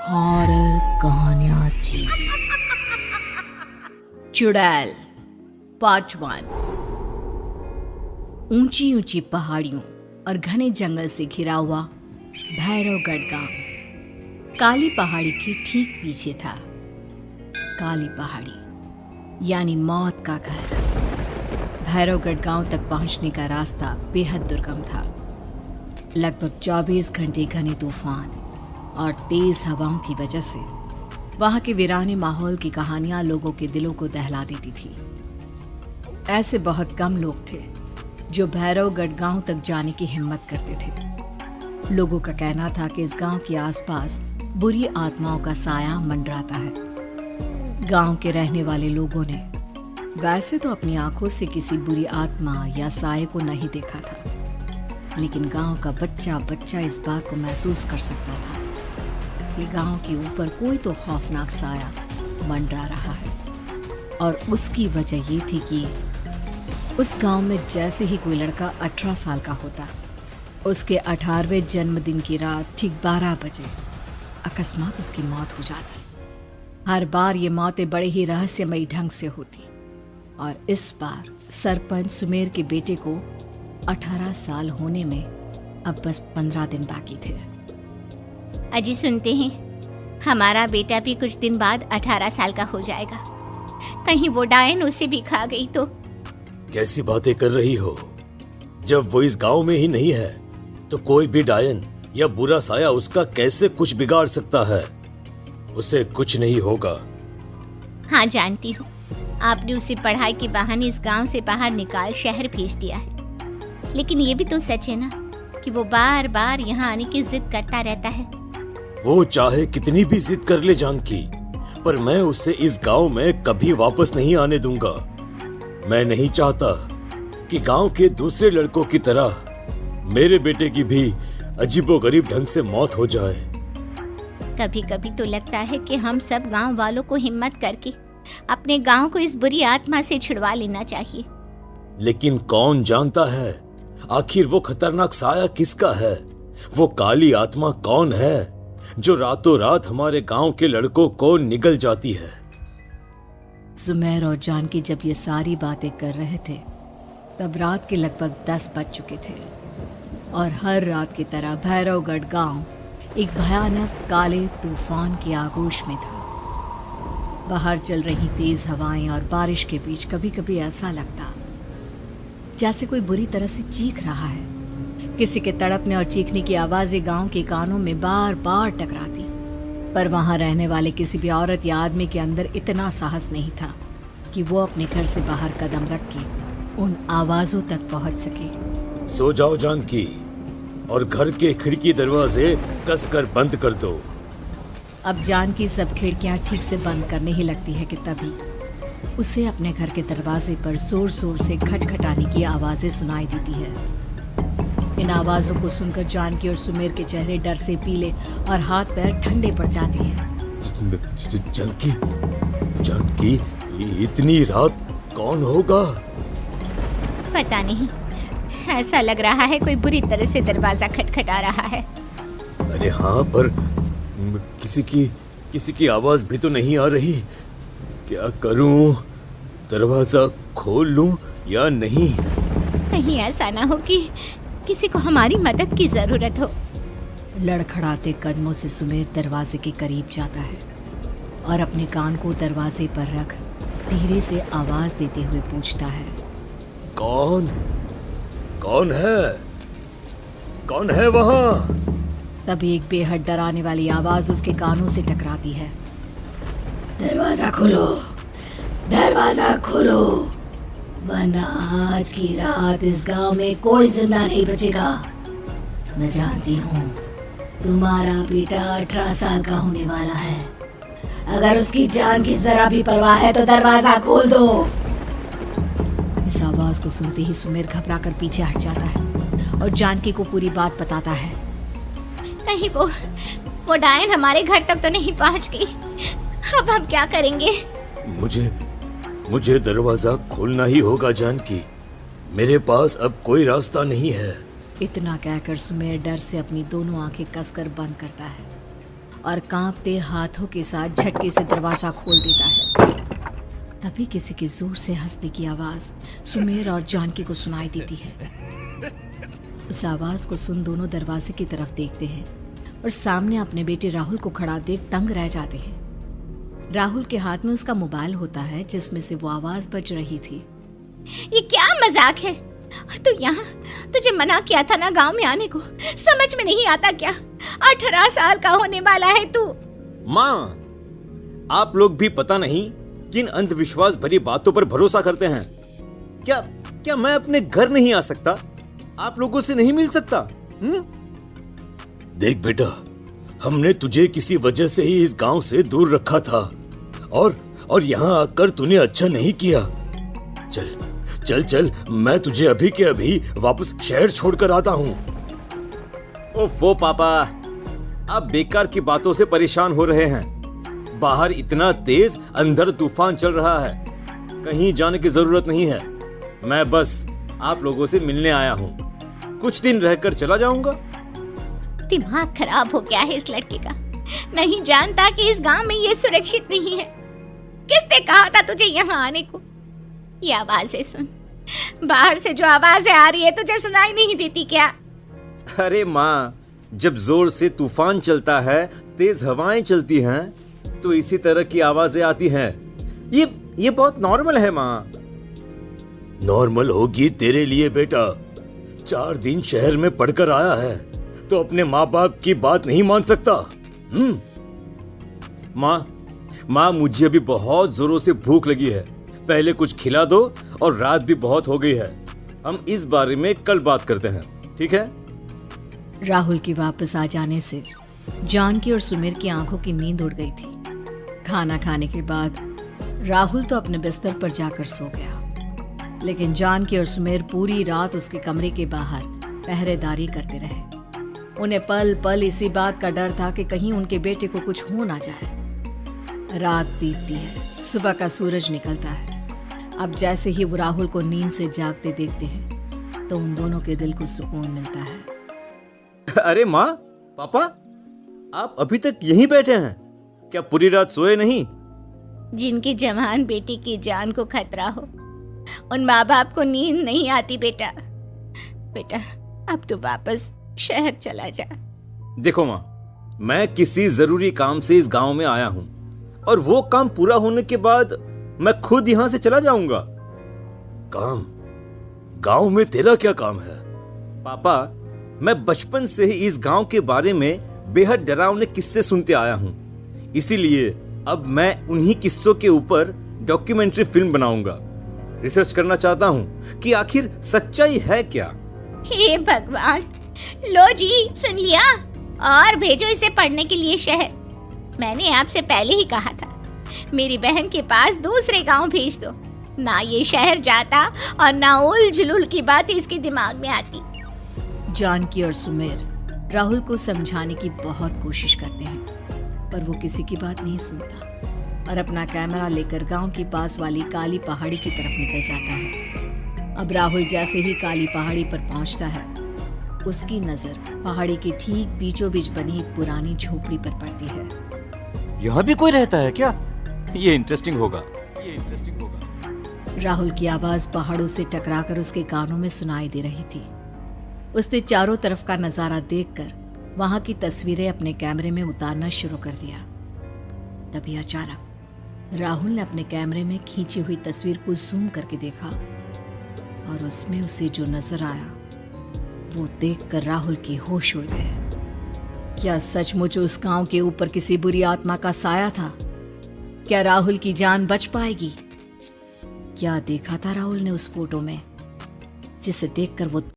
Horror कहानियां थी। चुड़ैल पार्ट 1। ऊंची ऊंची पहाड़ियों और घने जंगल से घिरा हुआ भैरवगढ़ गांव काली पहाड़ी के ठीक पीछे था। काली पहाड़ी यानी मौत का घर। भैरवगढ़ गांव तक पहुंचने का रास्ता बेहद दुर्गम था। लगभग 24 घंटे घने तूफान और तेज हवाओं की वजह से वहां के वीराने माहौल की कहानियां लोगों के दिलों को दहला देती थी। ऐसे बहुत कम लोग थे जो भैरवगढ़ गांव तक जाने की हिम्मत करते थे। लोगों का कहना था कि इस गांव के आसपास बुरी आत्माओं का साया मंडराता है। गांव के रहने वाले लोगों ने वैसे तो अपनी आंखों से किसी बुरी आत्मा या साये को नहीं देखा था, लेकिन गांव का बच्चा बच्चा इस बात को महसूस कर सकता था कि गांव के ऊपर कोई तो खौफनाक साया मंडरा रहा है। और उसकी वजह ये थी कि उस गांव में जैसे ही कोई लड़का 18 साल का होता, उसके 18वें जन्मदिन की रात ठीक 12 बजे अकस्मात उसकी मौत हो जाती। हर बार ये मौतें बड़े ही रहस्यमयी ढंग से होती और इस बार सरपंच सुमेर के बेटे को 18 साल होने में अब बस 15 दिन बाकी थे। अजी सुनते हैं, हमारा बेटा भी कुछ दिन बाद 18 साल का हो जाएगा। कहीं वो डायन उसे भी खा गई तो। कैसी बातें कर रही हो? जब वो इस गांव में ही नहीं है तो कोई भी डायन या बुरा साया उसका कैसे कुछ बिगाड़ सकता है? उसे कुछ नहीं होगा। हाँ जानती हूँ, आपने उसे पढ़ाई के बहाने इस गांव से बाहर निकाल शहर भेज दिया है, लेकिन ये भी तो सच है ना कि वो बार बार यहाँ आने की जिद करता रहता है। वो चाहे कितनी भी जिद कर ले जानकी, पर मैं उसे इस गांव में कभी वापस नहीं आने दूंगा। मैं नहीं चाहता कि गांव के दूसरे लड़कों की तरह मेरे बेटे की भी अजीबोगरीब ढंग से मौत हो जाए। कभी कभी तो लगता है कि हम सब गांव वालों को हिम्मत करके अपने गांव को इस बुरी आत्मा से छुड़वा लेना चाहिए। लेकिन कौन जानता है आखिर वो खतरनाक साया किसका है? वो काली आत्मा कौन है जो रातों रात हमारे गांव के लड़कों को निगल जाती है? सुमेर और जानकी जब ये सारी बातें कर रहे थे तब रात के लगभग 10 बज चुके थे और हर रात की तरह भैरवगढ़ गांव एक भयानक काले तूफान की आगोश में था। बाहर चल रही तेज हवाएं और बारिश के बीच कभी कभी ऐसा लगता जैसे कोई बुरी तरह से चीख रहा है। किसी के तड़पने और चीखने की आवाजें गांव के कानों में बार बार टकराती, पर वहां रहने वाले किसी भी औरत या आदमी के अंदर इतना साहस नहीं था कि वो अपने घर से बाहर कदम रख के उन आवाजों तक पहुंच सके। सो जाओ जानकी और घर के खिड़की दरवाजे कसकर बंद कर दो। अब जानकी सब खिड़कियां ठीक से बंद करने ही लगती है कि तभी उसे अपने घर के दरवाजे पर जोर जोर से खटखटाने की आवाजें सुनाई देती है। इन आवाजों को सुनकर जानकी और सुमेर के चेहरे डर से पीले और हाथ पैर ठंडे पड़ जाते हैं। जानकी, जानकी, इतनी रात कौन होगा? पता नहीं, ऐसा लग रहा है कोई बुरी तरह से दरवाजा खटखटा रहा है। अरे हाँ, पर किसी की आवाज भी तो नहीं आ रही। क्या करूं? दरवाजा खोल लूं या नहीं? कहीं ऐसा ना हो कि किसी को हमारी मदद की जरूरत हो। लड़खड़ाते कदमों से सुमेर दरवाजे के करीब जाता है और अपने कान को दरवाजे पर रख धीरे से आवाज देते हुए पूछता है, कौन कौन है? कौन है वहां? तभी एक बेहद डराने वाली आवाज उसके कानों से टकराती है। दरवाजा खोलो, दरवाजा खोलो, वरना आज की रात इस गांव में कोई जिंदा नहीं बचेगा। मैं जानती हूँ तुम्हारा बेटा 18 साल का होने वाला है। अगर उसकी जान की जरा भी परवाह है तो दरवाजा खोल दो। इस आवाज को सुनते ही सुमेर घबरा कर पीछे हट जाता है और जानकी को पूरी बात बताता है। कहीं वो डायन हमारे घर तक तो नहीं पहुंच गई? अब हम क्या करेंगे? मुझे दरवाजा खोलना ही होगा जानकी। मेरे पास अब कोई रास्ता नहीं है। इतना कहकर सुमेर डर से अपनी दोनों आंखें कसकर बंद करता है और कांपते हाथों के साथ झटके से दरवाजा खोल देता है। तभी किसी के जोर से हंसने की आवाज सुमेर और जानकी को सुनाई देती है। उस आवाज को सुन दोनों दरवाजे की तरफ देखते हैं और सामने अपने बेटे राहुल को खड़ा देख दंग रह जाते हैं। राहुल के हाथ में उसका मोबाइल होता है जिसमें से वो आवाज बज रही थी। ये क्या मजाक है? और तू यहाँ, तुझे मना किया था ना गांव में आने को, समझ में नहीं आता क्या? 18 साल का होने वाला है तू। माँ, आप लोग भी पता नहीं किन अंधविश्वास भरी बातों पर भरोसा करते हैं। क्या मैं अपने घर नहीं आ सकता? आप लोगों से नहीं मिल सकता? देख बेटा, हमने तुझे किसी वजह से ही इस गांव से दूर रखा था और यहाँ आकर तूने अच्छा नहीं किया। चल चल चल, मैं तुझे अभी के अभी वापस शहर छोड़कर आता हूँ। ओफो पापा, आप बेकार की बातों से परेशान हो रहे हैं। बाहर इतना तेज अंधर तूफान चल रहा है, कहीं जाने की जरूरत नहीं है। मैं बस आप लोगों से मिलने आया हूँ, कुछ दिन रहकर चला जाऊंगा। दिमाग खराब हो गया है इस लड़के का, नहीं जानता कि इस गांव में ये सुरक्षित नहीं है। किसने कहा था तुझे यहाँ आने को? ये आवाजें सुन, बाहर से जो आवाजें आ रही है तुझे सुनाई नहीं देती क्या? अरे माँ, जब जोर से तूफान चलता है, तेज हवाएं चलती हैं, तो इसी तरह की आवाजें आती हैं। ये बहुत नॉर्मल है माँ। नॉर्मल होगी तेरे लिए बेटा। 4 दिन शहर में पढ़कर आया है तो अपने माँ बाप की बात नहीं मान सकता। माँ, मुझे अभी बहुत जोरों से भूख लगी है, पहले कुछ खिला दो, और रात भी बहुत हो गई है। हम इस बारे में कल बात करते हैं, ठीक है? राहुल के वापस आ जाने से जानकी और सुमेर की आंखों की नींद उड़ गई थी। खाना खाने के बाद राहुल तो अपने बिस्तर पर जाकर सो गया, लेकिन जानकी और सुमेर पूरी रात उसके कमरे के बाहर पहरेदारी करते रहे। उन्हें पल पल इसी बात का डर था कि कहीं उनके बेटे को कुछ हो ना जाए। रात बीतती है, सुबह का सूरज निकलता है। अब जैसे ही वो राहुल को नींद से जागते देखते हैं तो उन दोनों के दिल को सुकून मिलता है। अरे माँ, पापा, आप अभी तक यहीं बैठे हैं? क्या पूरी रात सोए नहीं? जिनकी जवान बेटी की जान को खतरा हो, उन माँ बाप को नींद नहीं आती बेटा। अब तो वापस शहर चला जा। देखो माँ, मैं किसी जरूरी काम से इस गांव में आया हूँ, और वो काम पूरा होने के बाद मैं खुद यहाँ से चला जाऊंगा। काम? गांव में तेरा क्या काम है? पापा, मैं बचपन से ही इस गांव के बारे में बेहद डरावने किस्से सुनते आया हूँ, इसीलिए अब मैं उन्हीं किस्सों के ऊपर डॉक्यूमेंट्री फिल्म बनाऊंगा। रिसर्च करना चाहता हूँ कि आखिर सच्चाई है क्या। हे भगवान, लो जी, सुन लिया, और भेजो इसे पढ़ने के लिए शहर। मैंने आपसे पहले ही कहा था, मेरी बहन के पास दूसरे गांव भेज दो। ना ये शहर जाता और ना उल जुलूल की बात इसके दिमाग में आती। जानकी और सुमेर राहुल को समझाने की बहुत कोशिश करते हैं, पर वो किसी की बात नहीं सुनता और अपना कैमरा लेकर गांव के पास वाली काली पहाड़ी की तरफ निकल जाता है। अब राहुल जैसे ही काली पहाड़ी पर पहुंचता है, उसकी नजर पहाड़ी के ठीक बीचों बीच बनी एक पुरानी झोपड़ी पर पड़ती है। यहाँ भी कोई रहता है क्या? ये इंटरेस्टिंग होगा। राहुल की आवाज पहाड़ों से टकराकर उसके कानों में सुनाई दे रही थी। उसने चारों तरफ का नजारा देखकर वहां की तस्वीरें अपने कैमरे में उतारना शुरू कर दिया। तभी अचानक राहुल ने अपने कैमरे में खींची हुई तस्वीर को जूम करके देखा, और उसमें उसे जो नजर आया वो देखकर राहुल के होश उड़ गए। क्या सचमुच उस गांव के ऊपर किसी बुरी आत्मा का साया था? क्या राहुल की जान बच पाएगी? क्या देखा था राहुल ने उस फोटो में, जिसे देखकर वो